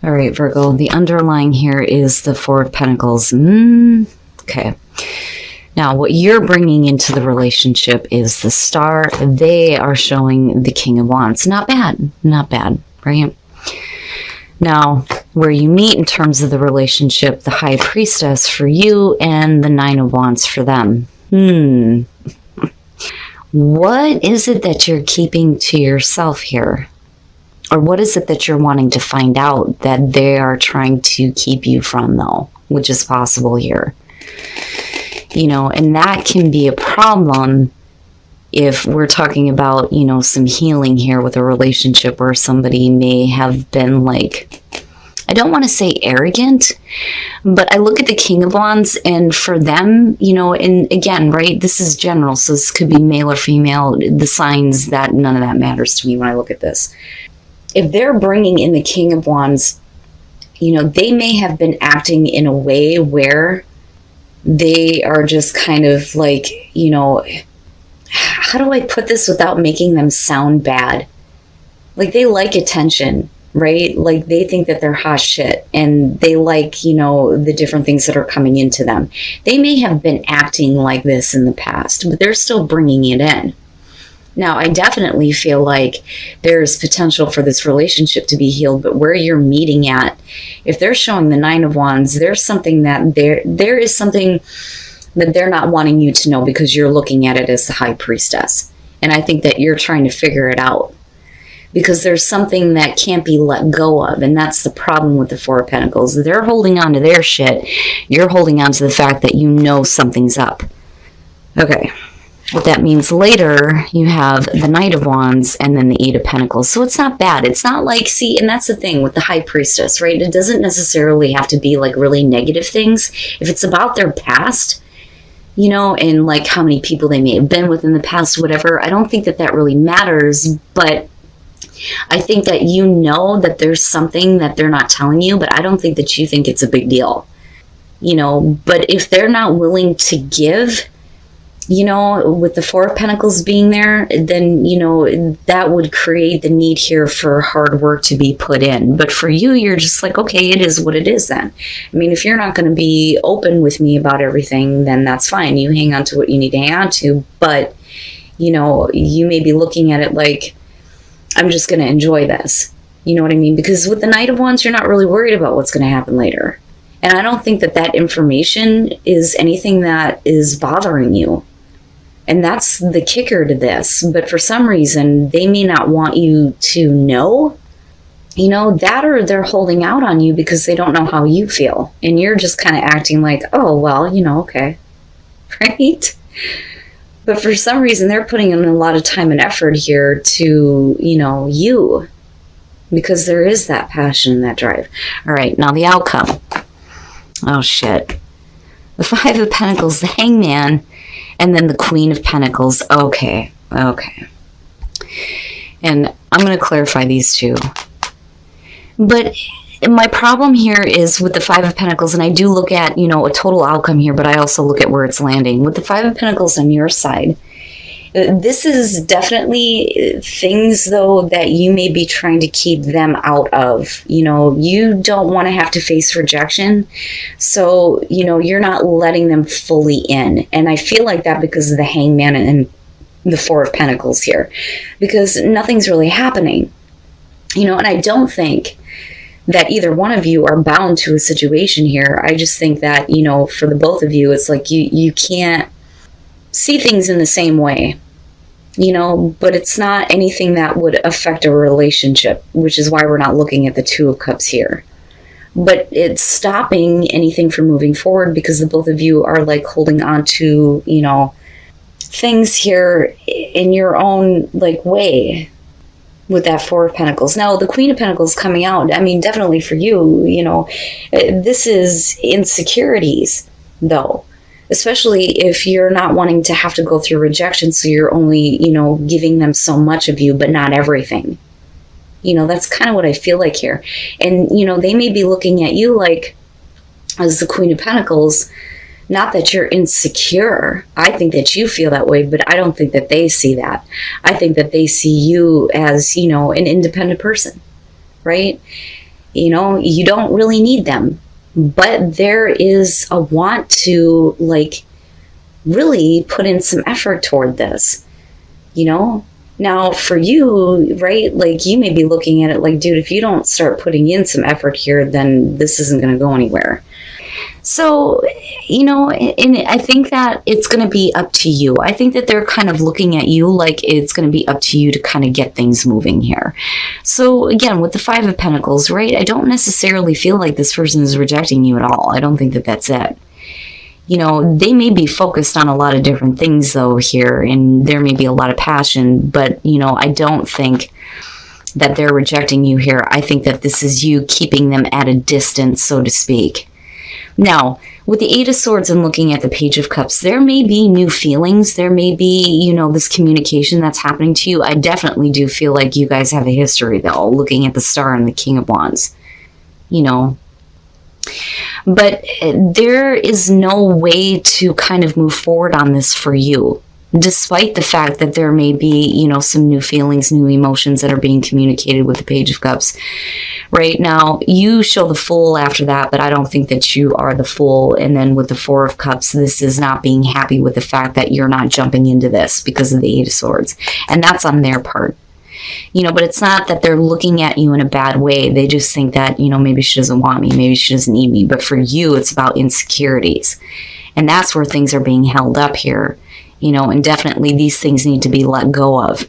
All right, Virgo, the underlying here is the Four of Pentacles. Okay. Now, what you're bringing into the relationship is the Star. They are showing the King of Wands. Not bad. Not bad, right? Now, where you meet in terms of the relationship, the High Priestess for you and the Nine of Wands for them. What is it that you're keeping to yourself here? Or what is it that you're wanting to find out that they are trying to keep you from, though, which is possible here? You know, and that can be a problem if we're talking about, you know, some healing here with a relationship where somebody may have been like, I don't want to say arrogant, but I look at the King of Wands and for them, you know, and again, right, this is general, so this could be male or female, the signs, that none of that matters to me when I look at this. If they're bringing in the King of Wands, you know, they may have been acting in a way where they are just kind of like, you know, how do I put this without making them sound bad? Like they like attention, right? Like they think that they're hot shit and they like, you know, the different things that are coming into them. They may have been acting like this in the past, but they're still bringing it in. Now, I definitely feel like there's potential for this relationship to be healed, but where you're meeting at, if they're showing the Nine of Wands, there's something that there is something that they're not wanting you to know because you're looking at it as the High Priestess. And I think that you're trying to figure it out because there's something that can't be let go of. And that's the problem with the Four of Pentacles. They're holding on to their shit. You're holding on to the fact that you know something's up. Okay. What that means later, you have the Knight of Wands and then the Eight of Pentacles. So it's not bad. It's not like, see, and that's the thing with the High Priestess, right? It doesn't necessarily have to be like really negative things. If it's about their past, you know, and like how many people they may have been with in the past, whatever, I don't think that that really matters. But I think that you know that there's something that they're not telling you, but I don't think that you think it's a big deal, you know. But if they're not willing to give, you know, with the Four of Pentacles being there, then, you know, that would create the need here for hard work to be put in. But for you, you're just like, okay, it is what it is then. I mean, if you're not going to be open with me about everything, then that's fine. You hang on to what you need to hang on to. But, you know, you may be looking at it like, I'm just going to enjoy this. You know what I mean? Because with the Knight of Wands, you're not really worried about what's going to happen later. And I don't think that that information is anything that is bothering you. And that's the kicker to this. But for some reason, they may not want you to know, you know, that, or they're holding out on you because they don't know how you feel. And you're just kind of acting like, oh, well, you know, okay. Right? But for some reason, they're putting in a lot of time and effort here to, you know, you. Because there is that passion and that drive. All right, now the outcome. Oh, shit. The Five of Pentacles, the Hangman, and then the Queen of Pentacles. Okay. And I'm going to clarify these two. But my problem here is with the Five of Pentacles, and I do look at, you know, a total outcome here, but I also look at where it's landing. With the Five of Pentacles on your side, this is definitely things, though, that you may be trying to keep them out of. You know, you don't want to have to face rejection. So, you know, you're not letting them fully in. And I feel like that because of the Hangman and the Four of Pentacles here. Because nothing's really happening. You know, and I don't think that either one of you are bound to a situation here. I just think that, you know, for the both of you, it's like you can't see things in the same way. You know, but it's not anything that would affect a relationship, which is why we're not looking at the Two of Cups here. But it's stopping anything from moving forward because the both of you are like holding on to, you know, things here in your own like way with that Four of Pentacles. Now, the Queen of Pentacles coming out, I mean, definitely for you, you know, this is insecurities, though. Especially if you're not wanting to have to go through rejection, so you're only, you know, giving them so much of you, but not everything. You know, that's kind of what I feel like here. And, you know, they may be looking at you like, as the Queen of Pentacles, not that you're insecure. I think that you feel that way, but I don't think that they see that. I think that they see you as, you know, an independent person, right? You know, you don't really need them, but there is a want to like really put in some effort toward this, you know? Now for you, right, like you may be looking at it like, dude, if you don't start putting in some effort here, then this isn't going to go anywhere. So, you know, and I think that it's going to be up to you. I think that they're kind of looking at you like it's going to be up to you to kind of get things moving here. So again, with the Five of Pentacles, right, I don't necessarily feel like this person is rejecting you at all. I don't think that that's it. You know, they may be focused on a lot of different things though here, and there may be a lot of passion, but, you know, I don't think that they're rejecting you here. I think that this is you keeping them at a distance, so to speak. Now, with the Eight of Swords and looking at the Page of Cups, there may be new feelings. There may be, you know, this communication that's happening to you. I definitely do feel like you guys have a history, though, looking at the Star and the King of Wands, you know. But there is no way to kind of move forward on this for you, despite the fact that there may be, you know, some new feelings, new emotions that are being communicated with the Page of Cups. Right now, you show the Fool after that, but I don't think that you are the Fool. And then with the Four of Cups, this is not being happy with the fact that you're not jumping into this because of the Eight of Swords. And that's on their part. You know, but it's not that they're looking at you in a bad way. They just think that, you know, maybe she doesn't want me, maybe she doesn't need me. But for you, it's about insecurities. And that's where things are being held up here. You know, and definitely these things need to be let go of,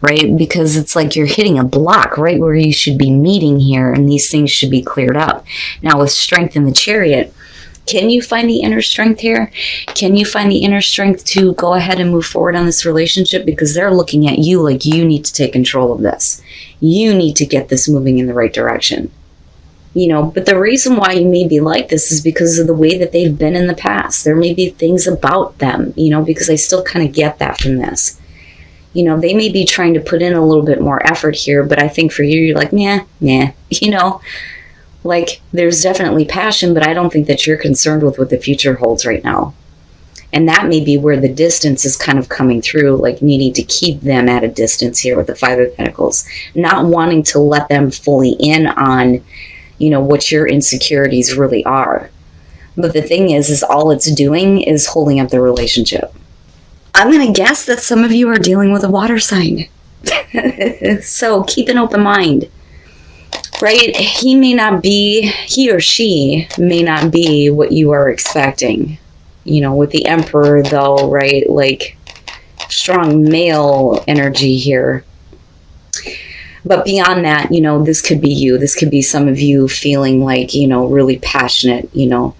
right? Because it's like you're hitting a block right where you should be meeting here, and these things should be cleared up. Now, with Strength in the Chariot, can you find the inner strength here? Can you find the inner strength to go ahead and move forward on this relationship? Because they're looking at you like you need to take control of this. You need to get this moving in the right direction. You know, but the reason why you may be like this is because of the way that they've been in the past. There may be things about them, you know, because I still kind of get that from this. You know, they may be trying to put in a little bit more effort here, but I think for you, you're like, nah, you know, like there's definitely passion, but I don't think that you're concerned with what the future holds right now. And that may be where the distance is kind of coming through, like needing to keep them at a distance here with the Five of Pentacles, not wanting to let them fully in on, you know, what your insecurities really are. But the thing is all it's doing is holding up the relationship. I'm going to guess that some of you are dealing with a water sign. So keep an open mind, right? He or she may not be what you are expecting. You know, with the Emperor though, right? Like strong male energy here. But beyond that, you know, this could be you. This could be some of you feeling like, you know, really passionate, you know.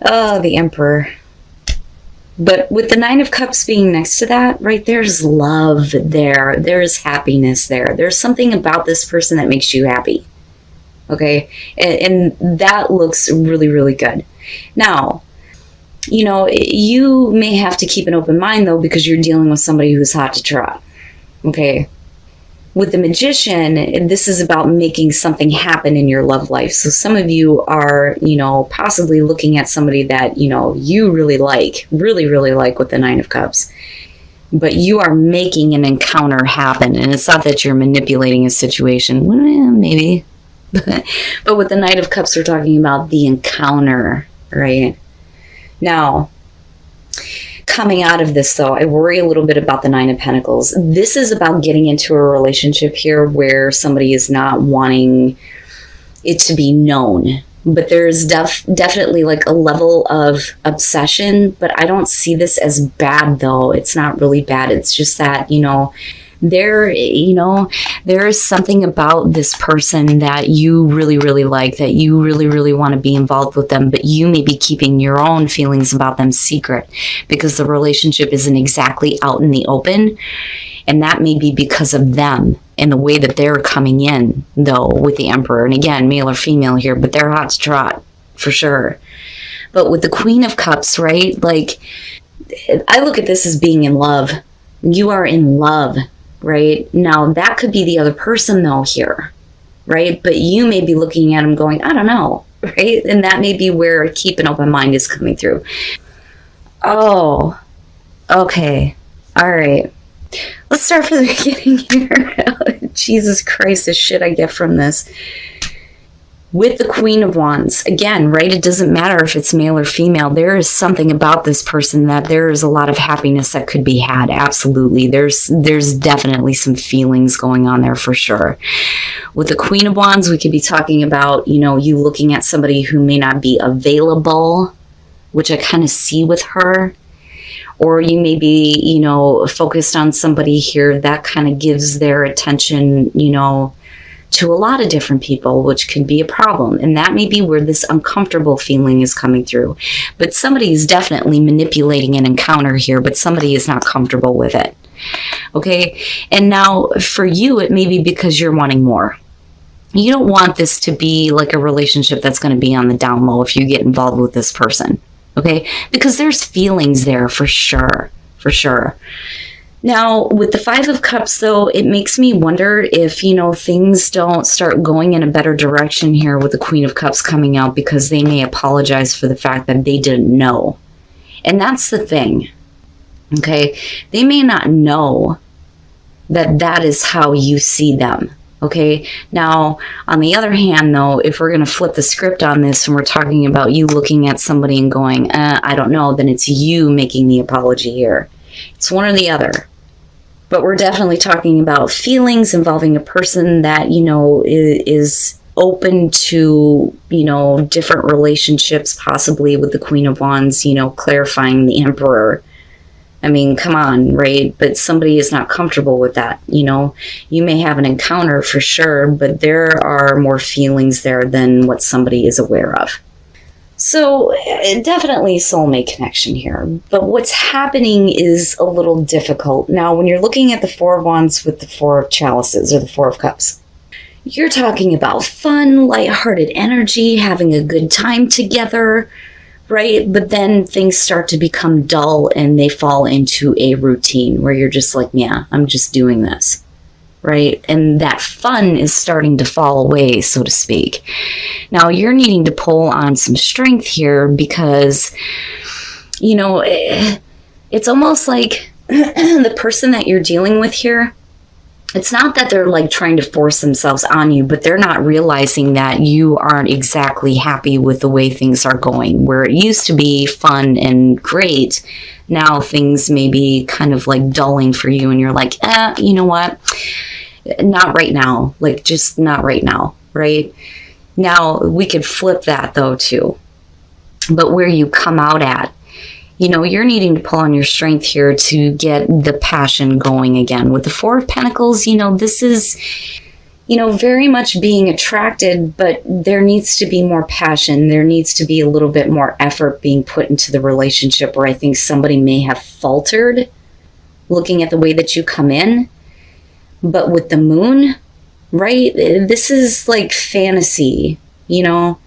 Oh, the Emperor. But with the Nine of Cups being next to that, right, there's love there. There's happiness there. There's something about this person that makes you happy. Okay? And that looks really, really good. Now, you know, you may have to keep an open mind, though, because you're dealing with somebody who's hot to trot. Okay. With the Magician, this is about making something happen in your love life. So some of you are, you know, possibly looking at somebody that, you know, you really like with the Nine of Cups. But you are making an encounter happen. And it's not that you're manipulating a situation. Well, maybe. But with the Knight of Cups, we're talking about the encounter, right? Now, coming out of this, though, I worry a little bit about the Nine of Pentacles. This is about getting into a relationship here where somebody is not wanting it to be known. But there's definitely like a level of obsession. But I don't see this as bad, though. It's not really bad. It's just that, you know, there is something about this person that you really, really like, that you really, really want to be involved with them, but you may be keeping your own feelings about them secret because the relationship isn't exactly out in the open. And that may be because of them and the way that they're coming in, though, with the Emperor. And again, male or female here, but they're hot to trot for sure. But with the Queen of Cups, right? Like, I look at this as being in love. You are in love. Right? Now, that could be the other person, though, here, right? But you may be looking at them going, I don't know, right? And that may be where keep an open mind is coming through. Oh, okay. All right. Let's start from the beginning here. Jesus Christ, the shit I get from this. With the Queen of Wands, again, right? It doesn't matter if it's male or female. There is something about this person that there is a lot of happiness that could be had. Absolutely. There's definitely some feelings going on there for sure. With the Queen of Wands, we could be talking about, you know, you looking at somebody who may not be available, which I kind of see with her. Or you may be, you know, focused on somebody here that kind of gives their attention, you know, to a lot of different people, which can be a problem. And that may be where this uncomfortable feeling is coming through. But somebody is definitely manipulating an encounter here, but somebody is not comfortable with it. Okay? And now for you, it may be because you're wanting more. You don't want this to be like a relationship that's going to be on the down low if you get involved with this person. Okay? Because there's feelings there for sure. For sure. Now, with the Five of Cups, though, it makes me wonder if, you know, things don't start going in a better direction here with the Queen of Cups coming out, because they may apologize for the fact that they didn't know. And that's the thing, okay? They may not know that that is how you see them, okay? Now, on the other hand, though, if we're going to flip the script on this and we're talking about you looking at somebody and going, I don't know, then it's you making the apology here. It's one or the other. But we're definitely talking about feelings involving a person that, you know, is open to, you know, different relationships, possibly with the Queen of Wands, you know, clarifying the Emperor. I mean, come on, right? But somebody is not comfortable with that, you know. You may have an encounter for sure, but there are more feelings there than what somebody is aware of. So definitely soulmate connection here, but what's happening is a little difficult. Now, when you're looking at the Four of Wands with the Four of Chalices or the Four of Cups, you're talking about fun, lighthearted energy, having a good time together, right? But then things start to become dull and they fall into a routine where you're just like, yeah, I'm just doing this. Right? And that fun is starting to fall away, so to speak. Now, you're needing to pull on some strength here because, you know, it's almost like the person that you're dealing with here, it's not that they're like trying to force themselves on you, but they're not realizing that you aren't exactly happy with the way things are going. Where it used to be fun and great, now things may be kind of like dulling for you and you're like, you know what? Not right now. Like, just not right now, right? Now, we could flip that though too. But where you come out at, you know, you're needing to pull on your strength here to get the passion going again. With the Four of Pentacles, you know, this is, you know, very much being attracted, but there needs to be more passion. There needs to be a little bit more effort being put into the relationship, where I think somebody may have faltered looking at the way that you come in. But with the Moon, right, this is like fantasy, you know?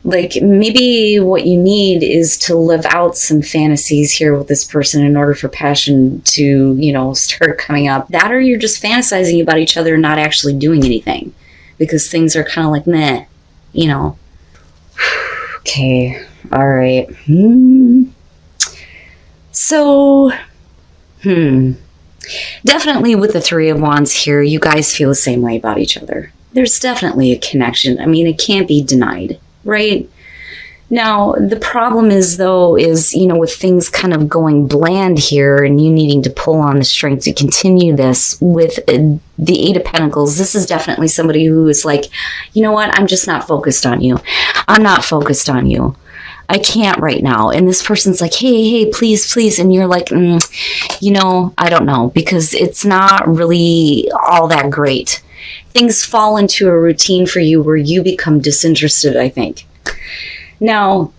Like, maybe what you need is to live out some fantasies here with this person in order for passion to, you know, start coming up. That, or you're just fantasizing about each other and not actually doing anything because things are kind of like, meh, you know. Okay, all right. So, definitely with the Three of Wands here, you guys feel the same way about each other. There's definitely a connection. I mean, it can't be denied. Right? Now, the problem is, though, is, you know, with things kind of going bland here and you needing to pull on the strength to continue this with the Eight of Pentacles, this is definitely somebody who is like, you know what? I'm just not focused on you. I'm not focused on you. I can't right now. And this person's like, hey, please, please. And you're like, you know, I don't know, because it's not really all that great. Things fall into a routine for you where you become disinterested, I think. Now,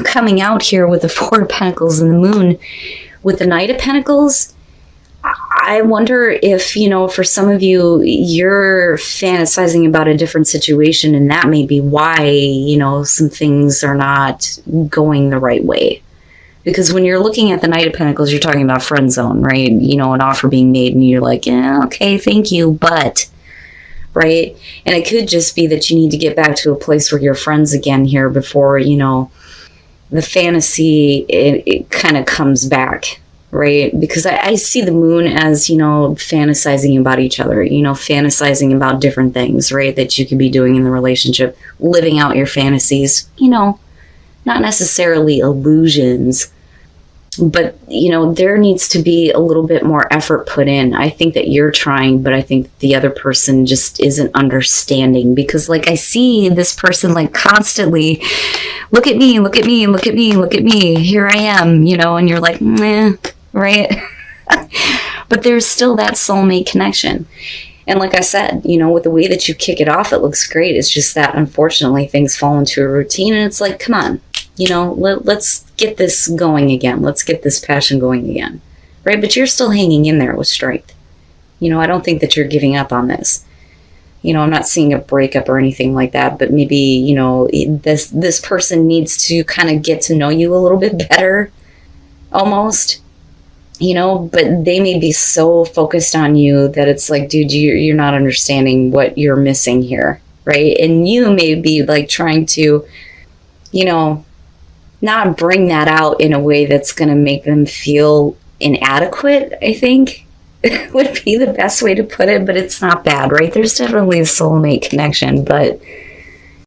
coming out here with the Four of Pentacles and the Moon, with the Knight of Pentacles, I wonder if, you know, for some of you, you're fantasizing about a different situation, and that may be why, you know, some things are not going the right way. Because when you're looking at the Knight of Pentacles, you're talking about friend zone, right? You know, an offer being made, and you're like, yeah, okay, thank you, but... right? And it could just be that you need to get back to a place where you're friends again here before, you know, the fantasy, it kind of comes back. right? Because I see the moon as, you know, fantasizing about each other, you know, fantasizing about different things, right? That you could be doing in the relationship, living out your fantasies, you know, not necessarily illusions, but, you know, there needs to be a little bit more effort put in. I think that you're trying, but I think the other person just isn't understanding, because like I see this person like constantly, look at me, look at me, look at me, look at me, here I am, you know, and you're like, meh, right? But there's still that soulmate connection. And like I said, you know, with the way that you kick it off, it looks great. It's just that unfortunately things fall into a routine, and it's like, come on, you know, let's get this going again. Let's get this passion going again, right? But you're still hanging in there with strength. You know, I don't think that you're giving up on this. You know, I'm not seeing a breakup or anything like that, but maybe, you know, this person needs to kind of get to know you a little bit better, almost, you know, but they may be so focused on you that it's like, dude, you're not understanding what you're missing here, right? And you may be like trying to, you know, not bring that out in a way that's going to make them feel inadequate, I think would be the best way to put it, but it's not bad, right? There's definitely a soulmate connection, but